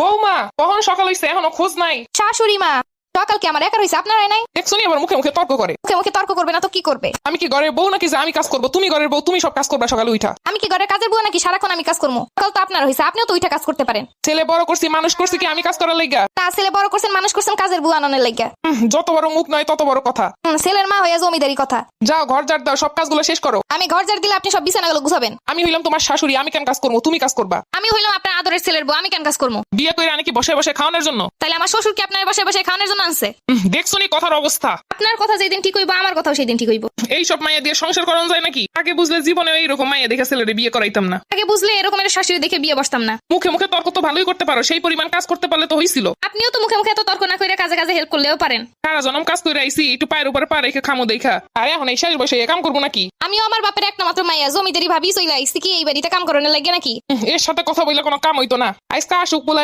বৌমা কখন সকাল হইছে এখনো খোঁজ নাই। শাশুড়ি মা, সকাল কি আমার একা রয়েছে, আপনারাই নাই? দেখছো নি আবার মুখে মুখে তর্ক করে। মুখে মুখে তর্ক করবে না তো কি করবে? আমি কি ঘরের বউ নাকি যে আমি কাজ করবো? তুমি ঘরের বউ, তুমি সব কাজ করবা সকালে উঠা। আমি কি ঘরের কাজের বুয়া নাকি সারাক্ষণ আমি কাজ করবো? সকাল তো আপনার হয়েছে, আপনিও তো উইঠা কাজ করতে পারেন। ছেলে বড় করছি মানুষ করছি কি আমি কাজ করার লাইগা? তা ছেলে বড় করছেন মানুষ করছেন কাজের বুয়া আননের লাগিয়া। যত বড় মুখ নয় তত বড় কথা। ছেলের মা হয়ে জমিদারি কথা। যাও ঘর ঝাড় দাও, সব কাজগুলো শেষ করো। আমি ঘর ঝাড় দিলে আপনি সব বিছানাগুলো গুছাবেন। আমি হইলাম তোমার শাশুড়ি, আমি কেন কাজ করবো? তুমি কাজ করবা। আমি হইলাম আপনার আদরের ছেলের বউ, আমি কেন কাজ করবো? বিয়ে করে আনি কি বসে বসে খাওয়ানোর জন্য? তাইলে আমার শ্বশুর কি আপনার বসে বসে খাওয়ানোর জন্য আনছে? দেখছো নি কথার অবস্থা। আপনার কথা যেদিন ঠিক হইব আমার কথাও সেই দিন ঠিক হইব। এইসব মাইয়া দিয়ে সংসার করানো যায় নাকি? আগে বুঝলে জীবনে এইরকম মাইয়া দেখে ছেলেরে বিয়ে করাইতাম না। আগে বুঝলে এরকম একটা শাশুড়ি দেখে বিয়ে বসতাম না। মুখে মুখে তর্ক তো ভালোই করতে পারো, সেই পরিমাণ কাজ করতে পারলে তো হইছিল। আপনিও তো মুখে মুখে এত তর্ক না করে কাজে কাজে হেল্প করলেও পারেন। সারা জনম কাজ করে আইছি, একটু পায়ের উপরে পা রেখে খামো দেখা। আর এখন এই শেষ বসে এ কাম করবো নাকি? আমিও আমার বাপের একটা মাত্র মাইয়া, জমিদারি ভাবি চইলা আইছি কি এই বাড়িতে কাম করানোর লাগে নাকি? এর সাথে কথা বললে কোনো কাম হইতো না। আজকে আসুক বলে